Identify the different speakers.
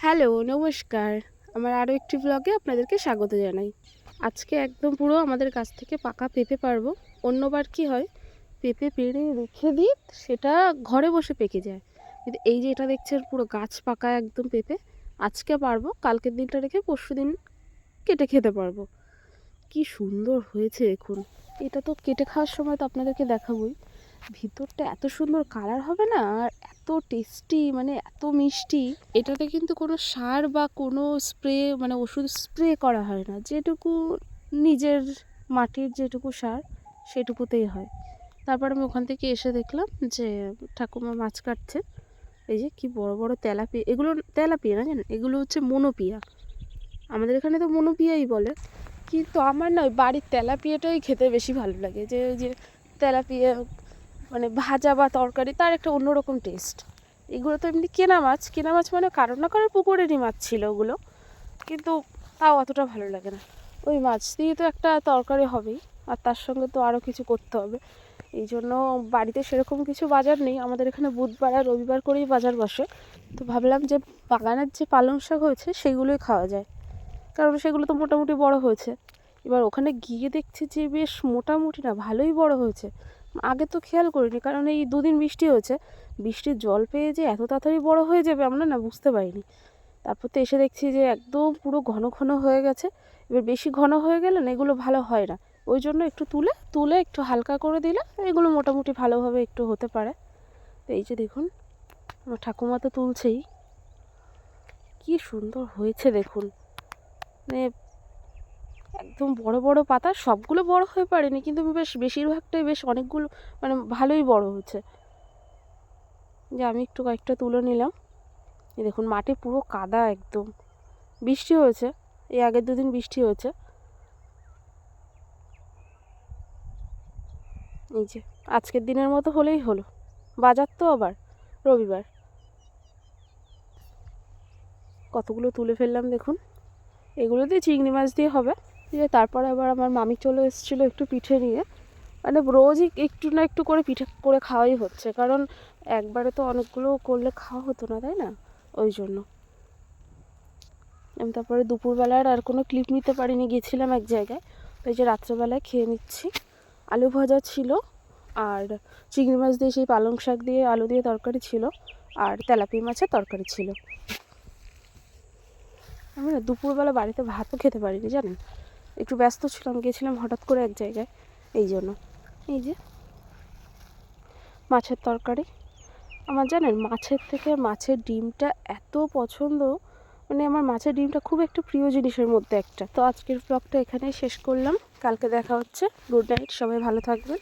Speaker 1: Hello, নমস্কার। আমার আরও একটি ব্লগে আপনাদেরকে স্বাগত জানাই। আজকে একদম পুরো আমাদের গাছ থেকে পাকা পেঁপে পারবো। অন্যবার কি হয়, পেঁপে পেড়ে রেখে দিই, সেটা ঘরে বসে পেকে যায়। কিন্তু এই যে এটা দেখছেন পুরো গাছ পাকা একদম পেঁপে, আজকে পারবো, কালকের দিনটা রেখে পরশুদিন কেটে খেতে পারবো। কি সুন্দর হয়েছে দেখুন। এটা তো কেটে খাওয়ার সময় তো আপনাদেরকে দেখাবোই। ভিতরটা এত সুন্দর কালার হবে না, আর এত টেস্টি, মানে এত মিষ্টি। এটাতে কিন্তু কোনো সার বা কোনো স্প্রে, মানে ওষুধ স্প্রে করা হয় না। যেটুকু নিজের মাটির যেটুকু সার সেটুকুতেই হয়। তারপর আমি ওখান থেকে এসে দেখলাম যে ঠাকুমা মাছ কাটছে। এই যে কি বড় বড় তেলাপিয়া, এগুলো তেলাপিয়া না জানেন, এগুলো হচ্ছে মনোপিয়া। আমাদের এখানে তো মনোপিয়াই বলে, কিন্তু আমার না ওই বাড়ির তেলাপিয়াটাই খেতে বেশি ভালো লাগে। যে যে তেলাপিয়া মানে ভাজা বা তরকারি, তার একটা অন্যরকম টেস্ট। এগুলো তো এমনি কেনা মাছ মানে কারোর না কারোর পুকুরেরই মাছ ছিল ওগুলো, কিন্তু তাও অতটা ভালো লাগে না। ওই মাছ দিয়ে তো একটা তরকারি হবেই, আর তার সঙ্গে তো আরও কিছু করতে হবে। এই জন্য বাড়িতে সেরকম কিছু বাজার নেই। আমাদের এখানে বুধবার আর রবিবার করেই বাজার বসে। তো ভাবলাম যে বাগানের যে পালং শাক হয়েছে সেগুলোই খাওয়া যায়, কারণ সেগুলো তো মোটামুটি বড় হয়েছে। এবার ওখানে গিয়ে দেখছি যে বেশ মোটামুটি না ভালোই বড় হয়েছে। আগে তো খেয়াল করিনি, কারণ এই দুদিন বৃষ্টি হয়েছে, বৃষ্টির জল পেয়ে যে এত তাড়াতাড়ি বড় হয়ে যাবে আমরা না বুঝতে পারিনি। তারপর তো এসে দেখছি যে একদম পুরো ঘন ঘন হয়ে গেছে। এবার বেশি ঘন হয়ে গেলে না এগুলো ভালো হয় না, ওই জন্য একটু তুলে তুলে একটু হালকা করে দিলে এগুলো মোটামুটি ভালোভাবে একটু হতে পারে। তো এই যে দেখুন, আমার ঠাকুমা তো তুলছেই। কি সুন্দর হয়েছে দেখুন, মানে একদম বড় বড় পাতা, সবগুলো বড় হয়ে পারেনি, কিন্তু বেশ বেশিরভাগটাই বেশ অনেকগুলো, মানে ভালোই বড় হয়েছে। যে আমি একটু কয়েকটা তুলে নিলাম। এই দেখুন মাটি পুরো কাদা একদম, বৃষ্টি হয়েছে, এই আগের দুদিন বৃষ্টি হয়েছে। এই যে আজকের দিনের মতো হলেই হলো, বাজার তো আবার রবিবার। কতগুলো তুলে ফেললাম দেখুন। এগুলো দিয়ে চিংড়ি মাছ দিয়ে হবে। দিয়ে তারপরে আবার আমার মামি চলে এসেছিলো একটু পিঠে নিয়ে। মানে রোজই একটু না একটু করে পিঠে করে খাওয়াই হচ্ছে, কারণ একবারে তো অনেকগুলো করলে খাওয়া হতো না, তাই না? ওই জন্য আমি তারপরে দুপুরবেলার আর কোনো ক্লিপ নিতে পারিনি, গেছিলাম এক জায়গায়। তো এই যে রাত্রেবেলায় খেয়ে নিচ্ছি। আলু ভাজা ছিল, আর চিংড়ি মাছ দিয়ে সেই পালং শাক দিয়ে আলু দিয়ে তরকারি ছিল, আর তেলাপিয়া মাছের তরকারি ছিল। আমি না দুপুরবেলা বাড়িতে ভাতও খেতে পারিনি জানেন, একটু ব্যস্ত ছিলাম, গেছিলাম হঠাৎ করে এক জায়গায়, এই জন্য। এই যে মাছের তরকারি। আমার জানেন মাছের থেকে মাছের ডিমটা এত পছন্দ, মানে আমার মাছের ডিমটা খুব একটা প্রিয় জিনিসের মধ্যে একটা। তো আজকের ব্লগটা এখানেই শেষ করলাম, কালকে দেখা হচ্ছে। গুড নাইট, সবাই ভালো থাকবেন।